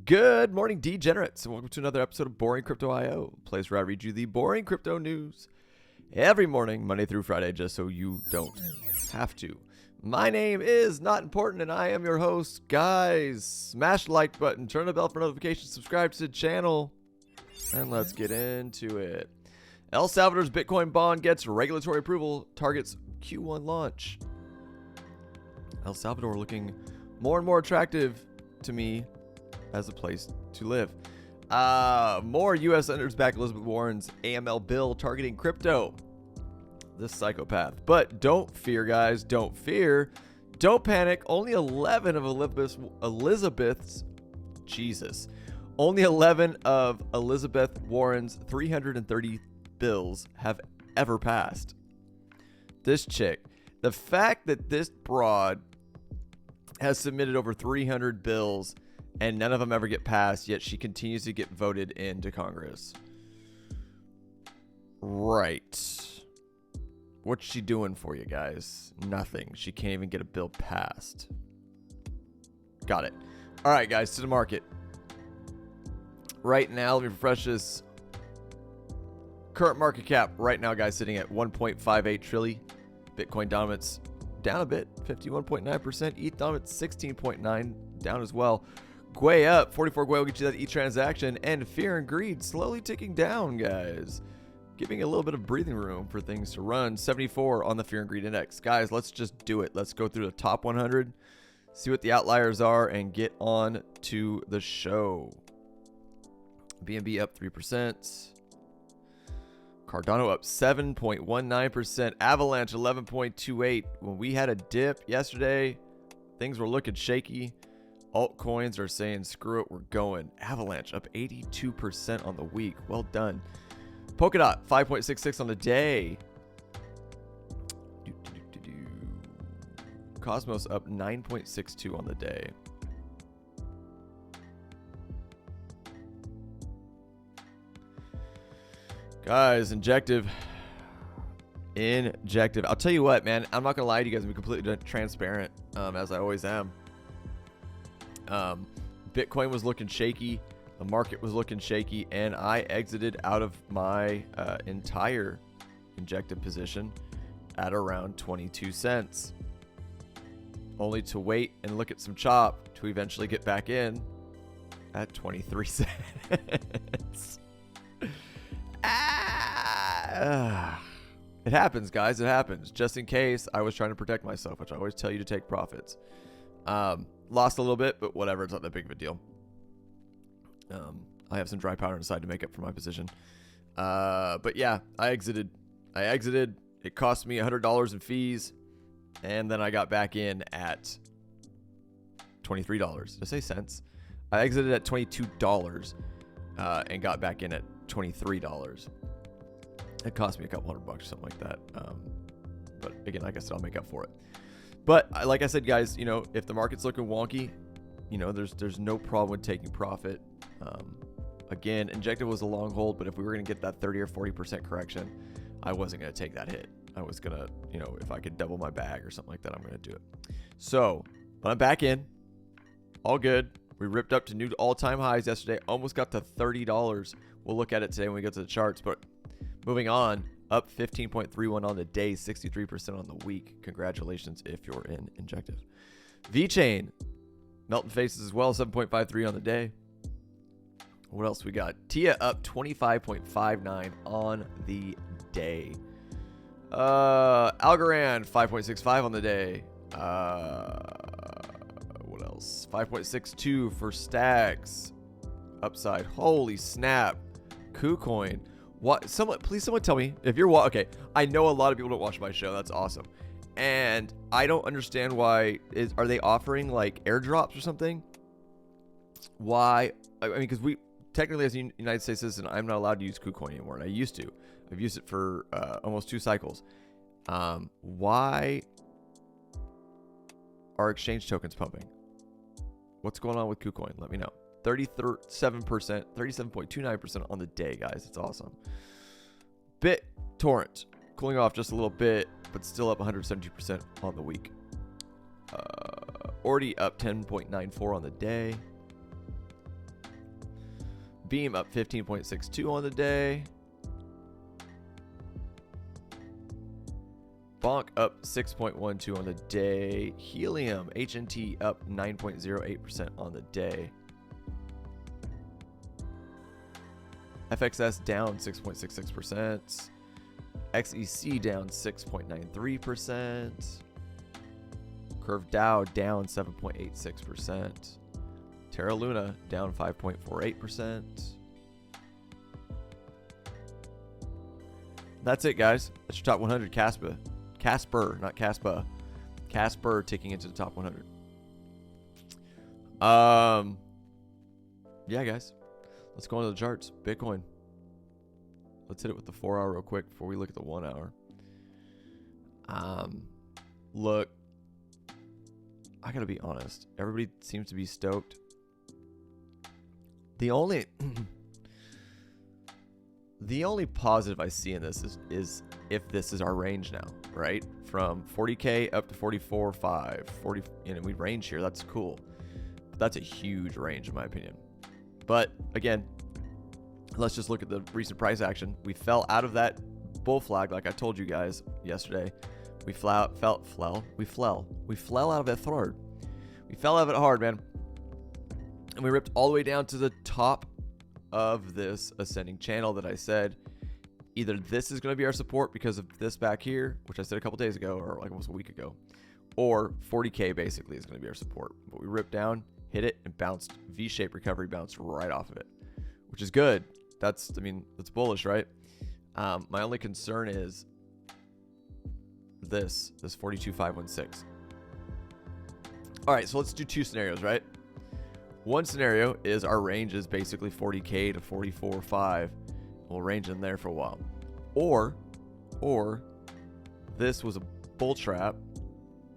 Good morning, degenerates, and welcome to another episode of Boring Crypto IO, a place where I read you the boring crypto news every morning, Monday through Friday, just so you don't have to. My name is Not Important, and I am your host. Guys, smash the like button, turn the bell for notifications, subscribe to the channel, and let's get into it. El Salvador's Bitcoin bond gets regulatory approval, targets Q1 launch. El Salvador looking more and more attractive to me as a place to live. More U.S. Senators back Elizabeth Warren's AML bill targeting crypto. This psychopath. But don't fear, guys. Don't fear. Don't panic. Only 11 of Only 11 of Elizabeth Warren's 330 bills have ever passed. This chick. The fact that this broad has submitted over 300 bills and none of them ever get passed, yet she continues to get voted into Congress. Right. What's she doing for you guys? Nothing. She can't even get a bill passed. Got it. All right, guys, to the market. Right now, let me refresh this. Current market cap right now, guys, sitting at 1.58 trillion. Bitcoin dominance down a bit, 51.9%. ETH dominance 16.9, down as well. Gwei up, 44 Gwei will get you that each transaction, and fear and greed slowly ticking down, guys. Giving a little bit of breathing room for things to run. 74 on the fear and greed index. Guys, let's just do it. Let's go through the top 100, see what the outliers are, and get on to the show. BNB up 3%. Cardano up 7.19%. Avalanche 11.28. When we had a dip yesterday, things were looking shaky. Altcoins are saying, screw it, we're going. Avalanche up 82% on the week. Well done. Polkadot 5.66 on the day. Cosmos up 9.62 on the day. Guys, Injective. I'll tell you what, man. I'm not going to lie to you guys and be completely transparent, as I always am. Bitcoin was looking shaky. The market was looking shaky. And I exited out of my entire Injective position at around 22 cents. Only to wait and look at some chop to eventually get back in at 23 cents. It happens, guys. It happens. Just in case, I was trying to protect myself, which I always tell you to take profits. Lost a little bit, but whatever. It's not that big of a deal. I have some dry powder inside to make up for my position. But yeah, I exited. It cost me $100 in fees, and then I got back in at $23. Did I say cents? I exited at $22 and got back in at $23. It cost me a couple $100 or something like that. But again, like I said, I'll make up for it. But like I said, guys, you know, if the market's looking wonky, you know, there's no problem with taking profit. Again, Injective was a long hold, but if we were going to get that 30 or 40% correction, I wasn't going to take that hit. I was going to, you know, if I could double my bag or something like that, I'm going to do it. So, but I'm back in. All good. We ripped up to new all-time highs yesterday. Almost got to $30. We'll look at it today when we get to the charts. But moving on, up 15.31 on the day, 63% on the week. Congratulations if you're in Injective. VeChain, melting faces as well, 7.53 on the day. What else we got? TIA up 25.59 on the day. Algorand 5.65 on the day. What else? 5.62 for Stacks. Upside. Holy snap. KuCoin. What? Please someone tell me if you're okay. I know a lot of people don't watch my show. That's awesome. And I don't understand why. Are they offering like airdrops or something? Why? I mean, because we technically, as a United States citizen, I'm not allowed to use KuCoin anymore. And I used to. I've used it for almost 2 cycles. Why are exchange tokens pumping? What's going on with KuCoin? Let me know. 37%, 37.29% on the day, guys. It's awesome. BitTorrent cooling off just a little bit, but still up 170% on the week. Already up 10.94 on the day. Beam up 15.62 on the day. Bonk up 6.12 on the day. Helium, HNT up 9.08% on the day. FXS down 6.66%. XEC down 6.93%. Curve Dow down 7.86%. Terra Luna down 5.48%. That's it, guys. That's your top 100. Casper, not Caspa. Casper ticking into the top 100. Yeah, guys. Let's go on to the charts. Bitcoin. Let's hit it with the 4 hour real quick before we look at the 1 hour. Look, I gotta be honest. Everybody seems to be stoked. The only positive I see in this is if this is our range now, right? From 40K up to 44.5, 40, and we range here. That's cool. But that's a huge range in my opinion. But again, let's just look at the recent price action. We fell out of that bull flag, like I told you guys yesterday. We fell out of it hard. We fell out of it hard, man. And we ripped all the way down to the top of this ascending channel that I said either this is going to be our support because of this back here, which I said a couple days ago or like almost a week ago, or 40K basically is going to be our support. But we ripped down, hit it, and bounced. V-shaped recovery, bounced right off of it, which is good. That's bullish, right? My only concern is this 42.516. All right, so let's do two scenarios, right? One scenario is our range is basically 40K to 44.5. We'll range in there for a while. Or this was a bull trap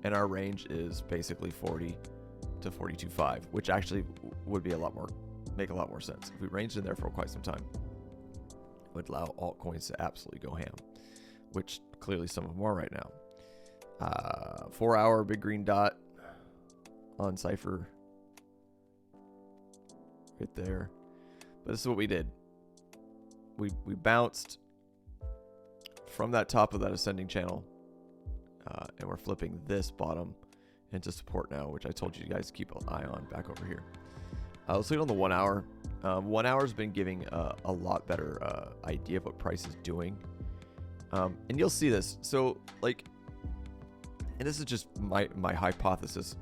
and our range is basically 40 to 42.5, which actually would be make a lot more sense. If we ranged in there for quite some time, it would allow altcoins to absolutely go ham, which clearly some of them are right now. 4 hour big green dot on Cypher right there. But this is what we did. We bounced from that top of that ascending channel, and we're flipping this bottom into support now, which I told you guys to keep an eye on back over here. Let's look on the 1 hour. 1 hour has been giving a lot better idea of what price is doing, and you'll see this. So like, and this is just my hypothesis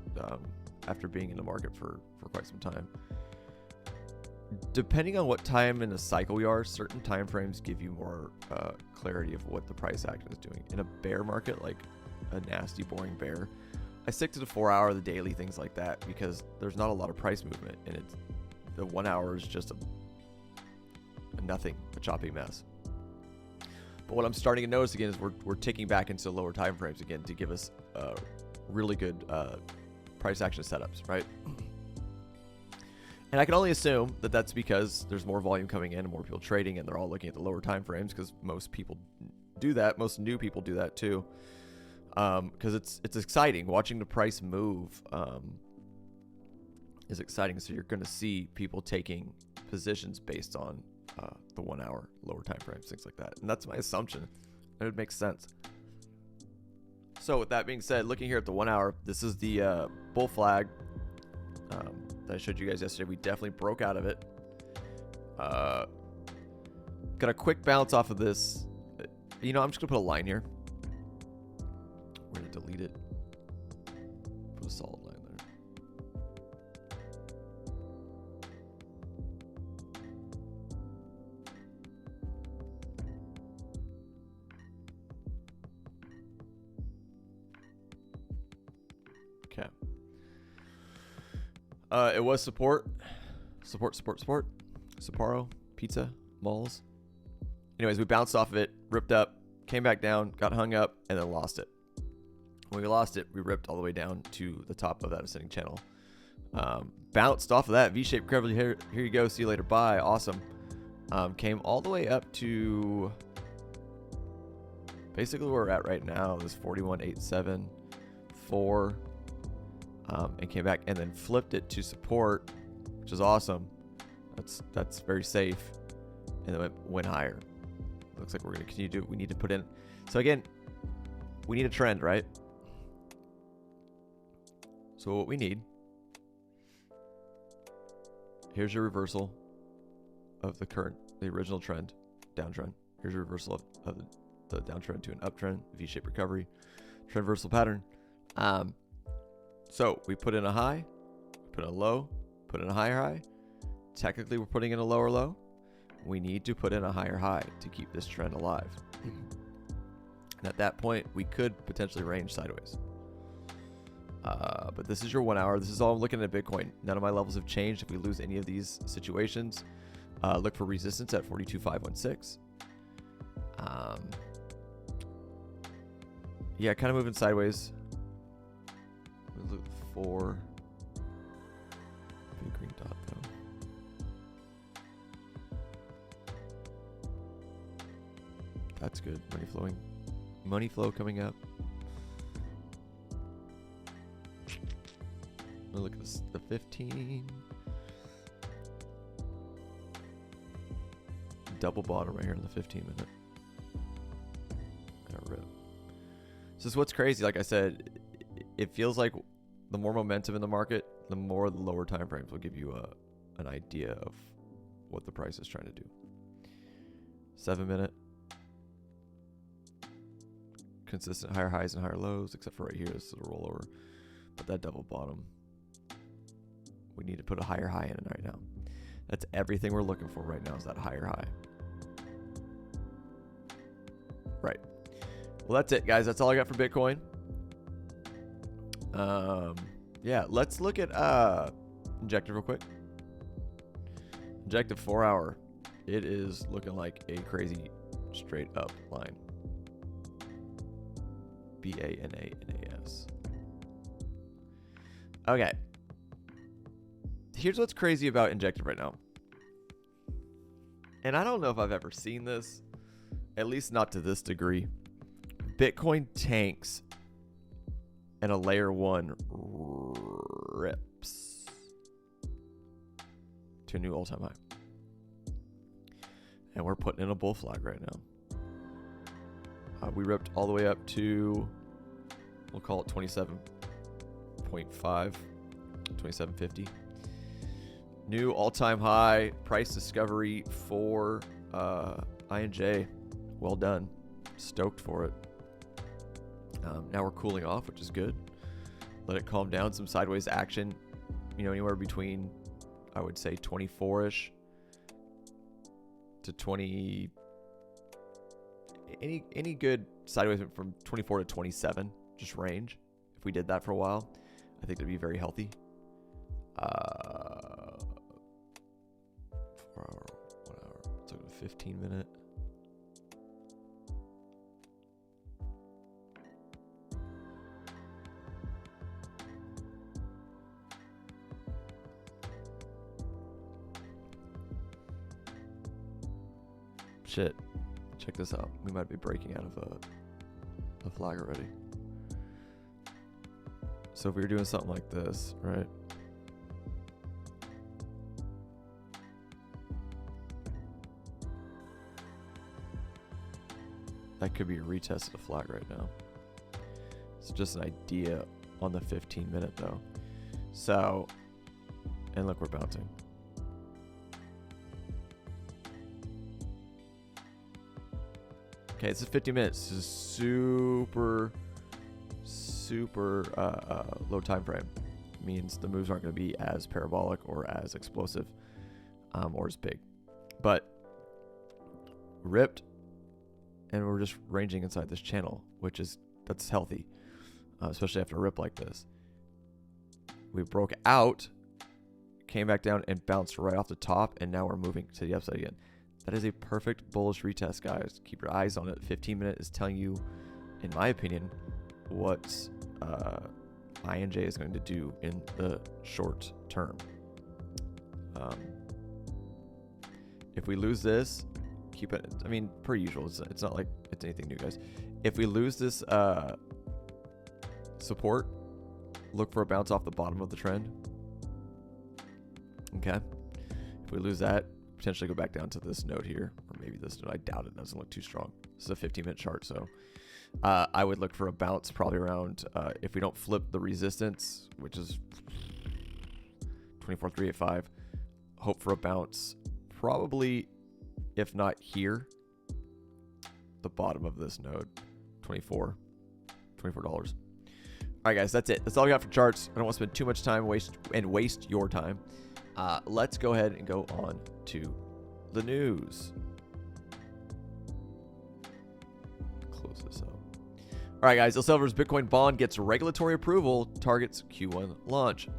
after being in the market for quite some time. Depending on what time in the cycle we are, certain time frames give you more clarity of what the price action is doing. In a bear market, like a nasty, boring bear, I stick to the 4 hour, the daily, things like that, because there's not a lot of price movement, and the 1 hour is just a choppy mess. But what I'm starting to notice again is we're ticking back into lower time frames again to give us really good price action setups, right? And I can only assume that that's because there's more volume coming in and more people trading, and they're all looking at the lower time frames because most people do that. Most new people do that too, because it's exciting. Watching the price move is exciting. So you're going to see people taking positions based on the 1 hour, lower time frames, things like that. And that's my assumption. And it makes sense. So with that being said, looking here at the 1 hour, this is the bull flag that I showed you guys yesterday. We definitely broke out of it. Got a quick bounce off of this. You know, I'm just gonna put a line here. We're gonna delete it. Put a solid line there. Okay. It was support. Sapporo, pizza, malls. Anyways, we bounced off of it, ripped up, came back down, got hung up, and then lost it. When we lost it, we ripped all the way down to the top of that ascending channel. Bounced off of that V-shaped recovery. Here you go. See you later. Bye. Awesome. Came all the way up to basically where we're at right now. This 41.874. And came back and then flipped it to support, which is awesome. That's very safe. And then it went higher. Looks like we're going to continue to do. We need to put in. So again, we need a trend, right? So what we need. Here's your reversal of the original trend, downtrend. Here's your reversal of the downtrend to an uptrend, V-shaped recovery, trend reversal pattern. So we put in a high, put in a low, put in a higher high. Technically, we're putting in a lower low. We need to put in a higher high to keep this trend alive. And at that point, we could potentially range sideways. But this is your 1 hour. This is all I'm looking at Bitcoin. None of my levels have changed. If we lose any of these situations, look for resistance at 42,516. Yeah, kind of moving sideways. Look for big green dot though. That's good. Money flowing. Money flow coming up. Look at this, the 15. Double bottom right here in the 15 minute. Rip. So this is what's crazy. Like I said, it feels like the more momentum in the market, the more the lower time frames will give you an idea of what the price is trying to do. 7 minute. Consistent higher highs and higher lows, except for right here. This is a rollover. But that double bottom. We need to put a higher high in it right now. That's everything we're looking for right now is that higher high. Right. Well, that's it, guys. That's all I got for Bitcoin. Yeah, let's look at Injective real quick. Injective 4 hour. It is looking like a crazy straight up line. BANANAS. Okay. Here's what's crazy about Injective right now. And I don't know if I've ever seen this, at least not to this degree. Bitcoin tanks and a layer 1 rips to a new all-time high. And we're putting in a bull flag right now. We ripped all the way up to, we'll call it 27.5, 2750. New all-time high price discovery for INJ. Well done. Stoked for it. Now we're cooling off, which is good. Let it calm down. Some sideways action. You know, anywhere between, I would say, 24-ish to 20. Any good sideways from 24 to 27, just range. If we did that for a while, I think it'd be very healthy. 4 hour, 1 hour. Let's look at a 15 minute. Shit. Check this out. We might be breaking out of a flag already. So if we were doing something like this, right? That could be a retest of the flag right now. It's just an idea on the 15 minute though. So, and look, we're bouncing. Okay, it's 50 minutes. This is super low time frame. Means the moves aren't going to be as parabolic or as explosive or as big. But ripped, and we're just ranging inside this channel, that's healthy, especially after a rip like this. We broke out, came back down, and bounced right off the top, and now we're moving to the upside again. That is a perfect bullish retest, guys. Keep your eyes on it. 15 minute is telling you, in my opinion, what INJ is going to do in the short term. If we lose this, keep it. I mean, per usual, it's not like it's anything new, guys. If we lose this support, look for a bounce off the bottom of the trend. Okay. If If we lose that, potentially go back down to this node here, or maybe this node. I doubt it doesn't look too strong. This is a 15-minute chart, so I would look for a bounce probably around, if we don't flip the resistance, which is 24,385, hope for a bounce probably, if not here, the bottom of this node, $24. All right, guys, that's it. That's all I got for charts. I don't want to spend too much time waste your time. Let's go ahead and go on to the news. Close this up. All right, guys. El Salvador's Bitcoin bond gets regulatory approval, targets Q1 launch.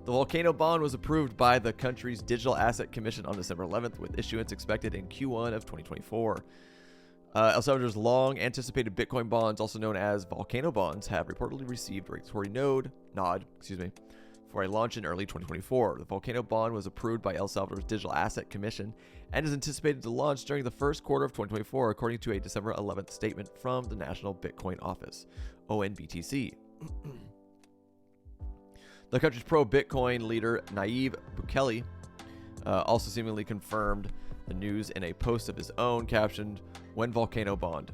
The Volcano bond was approved by the country's Digital Asset Commission on December 11th, with issuance expected in Q1 of 2024. El Salvador's long-anticipated Bitcoin bonds, also known as Volcano bonds, have reportedly received regulatory nod for a launch in early 2024. The Volcano bond was approved by El Salvador's Digital Asset Commission and is anticipated to launch during the first quarter of 2024, according to a December 11th statement from the National Bitcoin Office, ONBTC. The country's pro-Bitcoin leader, Nayib Bukele, also seemingly confirmed the news in a post of his own captioned, "When Volcano Bond."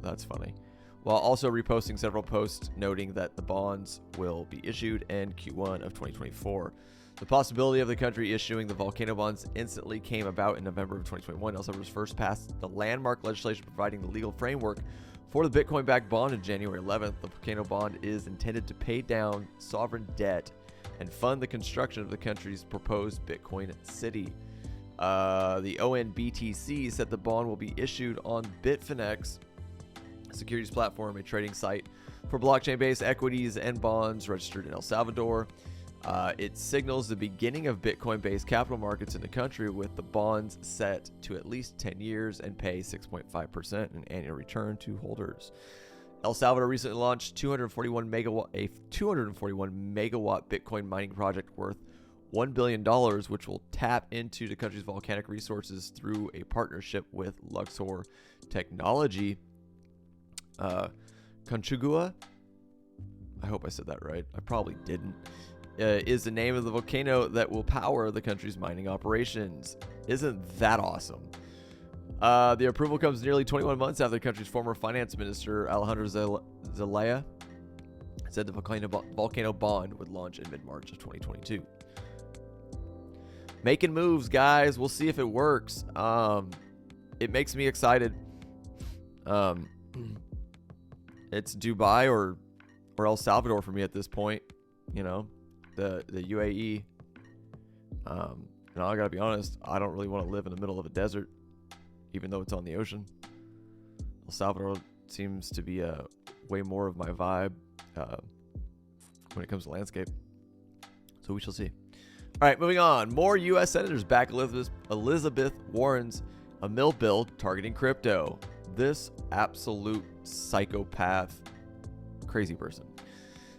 That's funny. While also reposting several posts noting that the bonds will be issued in Q1 of 2024. The possibility of the country issuing the Volcano bonds instantly came about in November of 2021. El Salvador first passed the landmark legislation providing the legal framework for the Bitcoin-backed bond on January 11th. The Volcano bond is intended to pay down sovereign debt and fund the construction of the country's proposed Bitcoin city. The ONBTC said the bond will be issued on Bitfinex securities platform, a trading site for blockchain-based equities and bonds registered in El Salvador. It signals the beginning of Bitcoin-based capital markets in the country, with the bonds set to at least 10 years and pay 6.5% in annual return to holders. El Salvador recently launched a 241 megawatt Bitcoin mining project worth $1 billion, which will tap into the country's volcanic resources through a partnership with Luxor Technology. Conchagua, I hope I said that right. I probably didn't. Is the name of the volcano that will power the country's mining operations. Isn't that awesome? The approval comes nearly 21 months after the country's former finance minister, Alejandro Zelaya, said the volcano bond would launch in mid-March of 2022. Making moves, guys. We'll see if it works. It makes me excited. It's Dubai or El Salvador for me at this point. You know, the UAE. And I gotta be honest, I don't really want to live in the middle of a desert, even though it's on the ocean. El Salvador seems to be way more of my vibe when it comes to landscape. So we shall see. All right, moving on. More U.S. senators back Elizabeth Warren's a mill bill targeting crypto. This absolute psychopath, crazy person.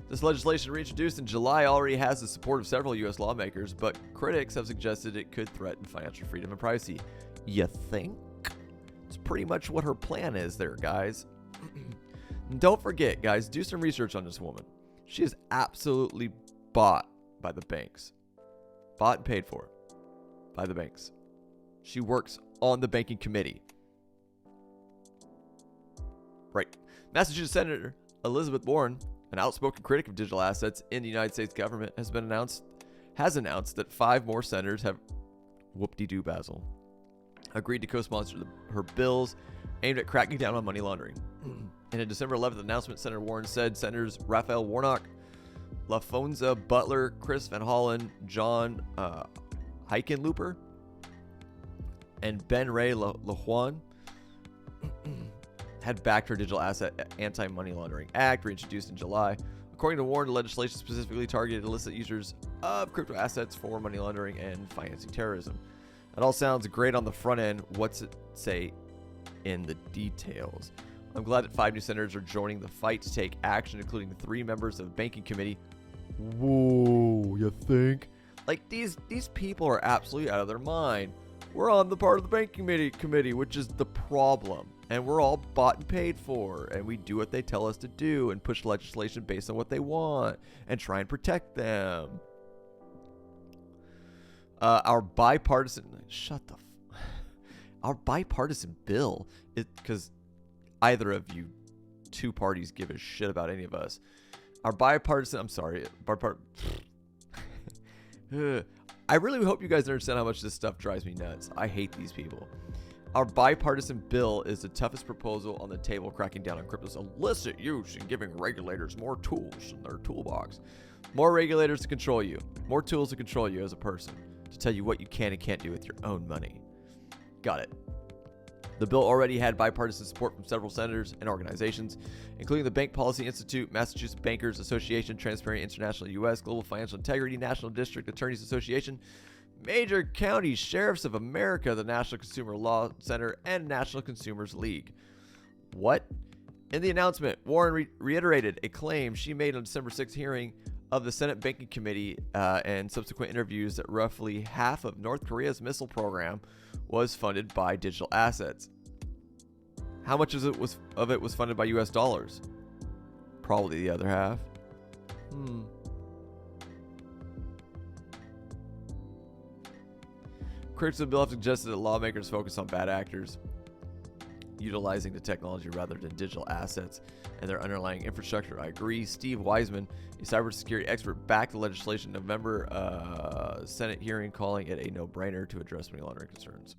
This legislation, reintroduced in July, already has the support of several U.S. lawmakers, but critics have suggested it could threaten financial freedom and privacy. You think? It's pretty much what her plan is there, guys. Don't forget, guys, do some research on this woman. She is absolutely bought by the banks. Bought and paid for by the banks. She works on the banking committee. Right. Massachusetts Senator Elizabeth Warren, an outspoken critic of digital assets in the United States government, has announced that 5 more senators have whoop-de-doo Basil agreed to co-sponsor her bills aimed at cracking down on money laundering. In a December 11th announcement, Senator Warren said Senators Raphael Warnock, LaFonza Butler, Chris Van Hollen, John Hickenlooper, and Ben Ray LaJuan had backed her Digital Asset Anti-Money Laundering Act, reintroduced in July. According to Warren, the legislation specifically targeted illicit users of crypto assets for money laundering and financing terrorism. It all sounds great on the front end. What's it say in the details? I'm glad that 5 new senators are joining the fight to take action, including 3 members of the banking committee. Whoa, you think? Like, these people are absolutely out of their mind. We're on the part of the banking committee, which is the problem. And we're all bought and paid for. And we do what they tell us to do and push legislation based on what they want and try and protect them. Our bipartisan our bipartisan bill is because either of you two parties give a shit about any of us. Our bipartisan, I'm sorry, I really hope you guys understand how much this stuff drives me nuts. I hate these people. Our bipartisan bill is the toughest proposal on the table, cracking down on crypto's illicit use and giving regulators more tools in their toolbox. More regulators to control you. More tools to control you as a person, to tell you what you can and can't do with your own money. Got it. The bill already had bipartisan support from several senators and organizations, including the Bank Policy Institute, Massachusetts Bankers Association, Transparent International US, Global Financial Integrity, National District Attorneys Association, Major County Sheriffs of America, the National Consumer Law Center, and National Consumers League. What? In the announcement, Warren reiterated a claim she made on December 6th hearing of the Senate Banking Committee and subsequent interviews that roughly half of North Korea's missile program was funded by digital assets. How much of it was funded by US dollars? Probably the other half. Critics of the bill have suggested that lawmakers focus on bad actors utilizing the technology rather than digital assets and their underlying infrastructure. I agree. Steve Wiseman, a cybersecurity expert, backed the legislation in November Senate hearing, calling it a no-brainer to address money laundering concerns.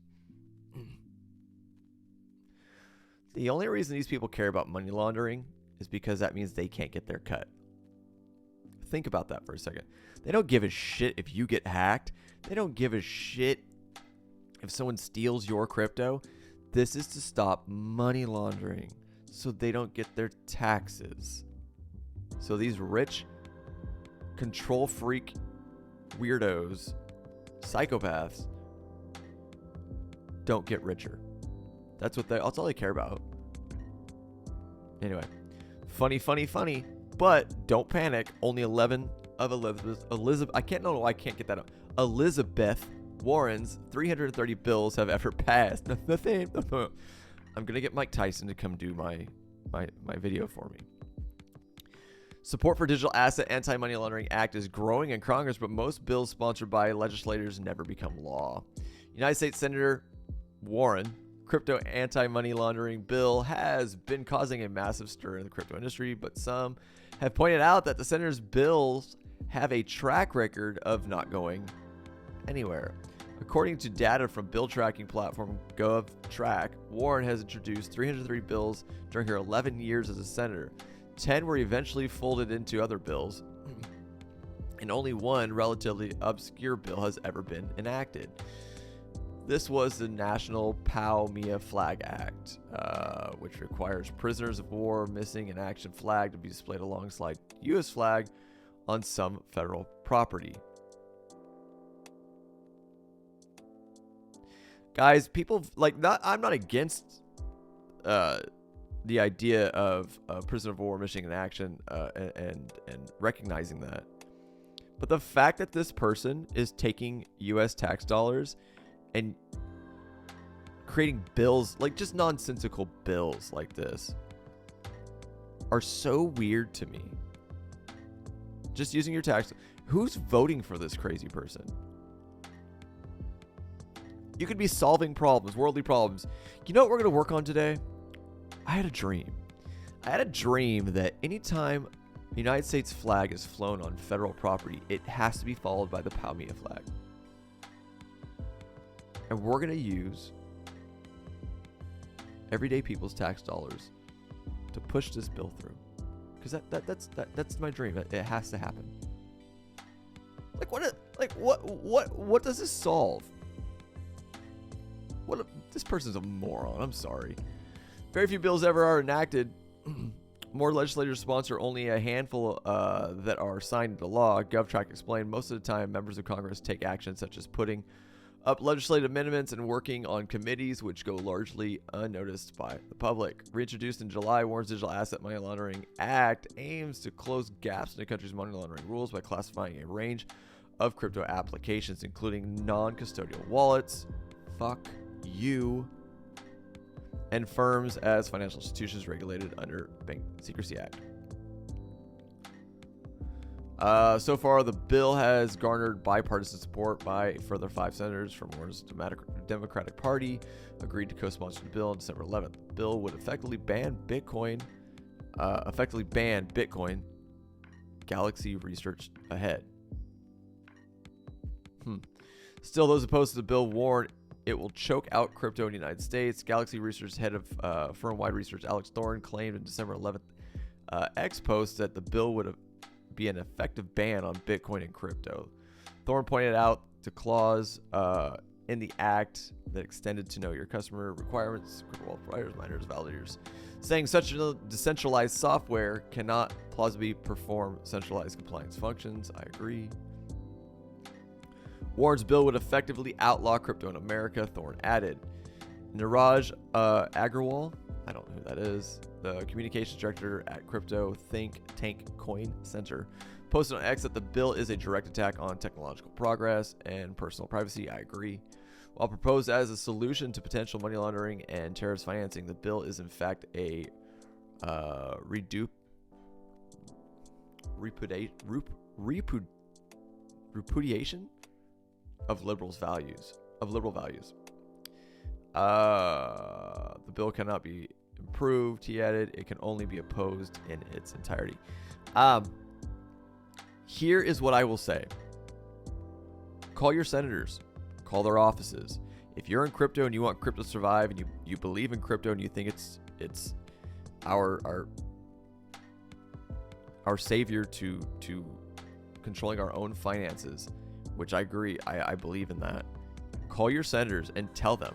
The only reason these people care about money laundering is because that means they can't get their cut. Think about that for a second. They don't give a shit if you get hacked. They don't give a shit if someone steals your crypto. This is to stop money laundering so they don't get their taxes. So these rich, control freak weirdos, psychopaths, don't get richer. That's all they care about. Anyway, funny, but don't panic. Only 11 of Elizabeth. I can't know why I can't get that up. Elizabeth Warren's 330 bills have ever passed. Nothing. I'm gonna get Mike Tyson to come do my video for me. Support for Digital Asset Anti-Money Laundering Act is growing in Congress, but most bills sponsored by legislators never become law. United States Senator Warren crypto anti-money laundering bill has been causing a massive stir in the crypto industry, but some have pointed out that the senator's bills have a track record of not going anywhere. According to data from bill tracking platform GovTrack, Warren has introduced 303 bills during her 11 years as a senator. 10 were eventually folded into other bills, and only one relatively obscure bill has ever been enacted. This was the National POW-MIA Flag Act, which requires prisoners of war missing in action flag to be displayed alongside U.S. flag on some federal property. Guys, people I'm not against the idea of prisoner of war missing in action and recognizing that, but the fact that this person is taking U.S. tax dollars and creating bills, like just nonsensical bills like this, are so weird to me. Just using your tax. Who's voting for this crazy person? You could be solving problems, worldly problems. You know what we're going to work on today? I had a dream. I had a dream that anytime the United States flag is flown on federal property, it has to be followed by the POW-MIA flag. And we're going to use everyday people's tax dollars to push this bill through. Because that's my dream. It has to happen. What does this solve? This person's a moron. I'm sorry. Very few bills ever are enacted. More legislators sponsor only a handful that are signed into law. GovTrack explained most of the time members of Congress take action such as putting up legislative amendments and working on committees which go largely unnoticed by the public. Reintroduced in July, Warren's Digital Asset Money Laundering Act aims to close gaps in the country's money laundering rules by classifying a range of crypto applications, including non-custodial wallets, fuck you, and firms as financial institutions regulated under Bank Secrecy Act. So far, the bill has garnered bipartisan support by further 5 senators from Warren's Democratic Party. Agreed to co-sponsor the bill on December 11th. The bill would effectively ban Bitcoin. Galaxy research ahead. Still, those opposed to the bill warn it will choke out crypto in the United States. Galaxy Research head of firm-wide research Alex Thorne claimed in December 11th X post that the bill would be an effective ban on Bitcoin and crypto. Thorne pointed out the clause in the act that extended to know your customer requirements, crypto wallet providers, miners, validators, saying such a decentralized software cannot plausibly perform centralized compliance functions. I agree. Warren's bill would effectively outlaw crypto in America, Thorne added. Niraj Agrawal, I don't know who that is, the communications director at crypto think tank Coin Center, posted on X that the bill is a direct attack on technological progress and personal privacy. I agree. While proposed as a solution to potential money laundering and terrorist financing, the bill is in fact a repudiation of liberal values. The bill cannot be improved, he added. It can only be opposed in its entirety. Here is what I will say. Call your senators. Call their offices. If you're in crypto and you want crypto to survive and you believe in crypto and you think it's our savior to controlling our own finances, which I agree, I believe in that. Call your senators and tell them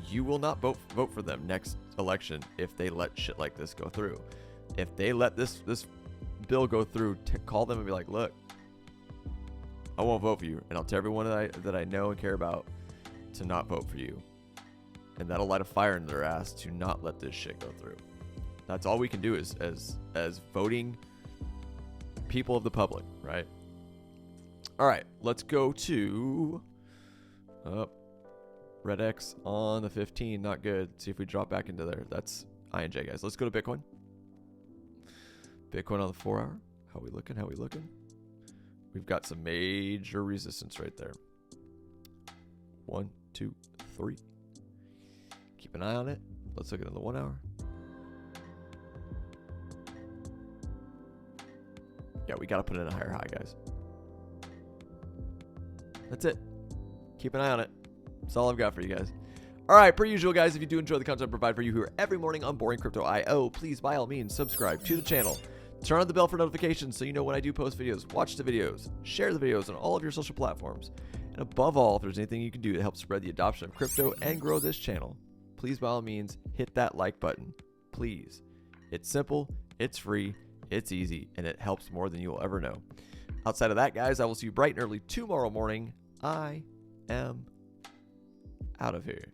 you will not vote for them next election if they let shit like this go through. If they let this bill go through, call them and be like, look, I won't vote for you, and I'll tell everyone that I know and care about to not vote for you, and that'll light a fire in their ass to not let this shit go through. That's all we can do as voting people of the public, right? All right, let's go to Red X on the 15. Not good. See if we drop back into there. That's INJ, guys. Let's go to Bitcoin. Bitcoin on the 4 hour. How we looking? We've got some major resistance right there. 1, 2, 3. Keep an eye on it. Let's look at it in the 1 hour. Yeah, we got to put in a higher high, guys. That's it. Keep an eye on it. That's all I've got for you guys. All right, per usual, guys, if you do enjoy the content I provide for you here every morning on Boring Crypto IO, please, by all means, subscribe to the channel. Turn on the bell for notifications so you know when I do post videos. Watch the videos. Share the videos on all of your social platforms. And above all, if there's anything you can do to help spread the adoption of crypto and grow this channel, please, by all means, hit that like button. Please. It's simple, it's free, it's easy, and it helps more than you will ever know. Outside of that, guys, I will see you bright and early tomorrow morning. I am out of here.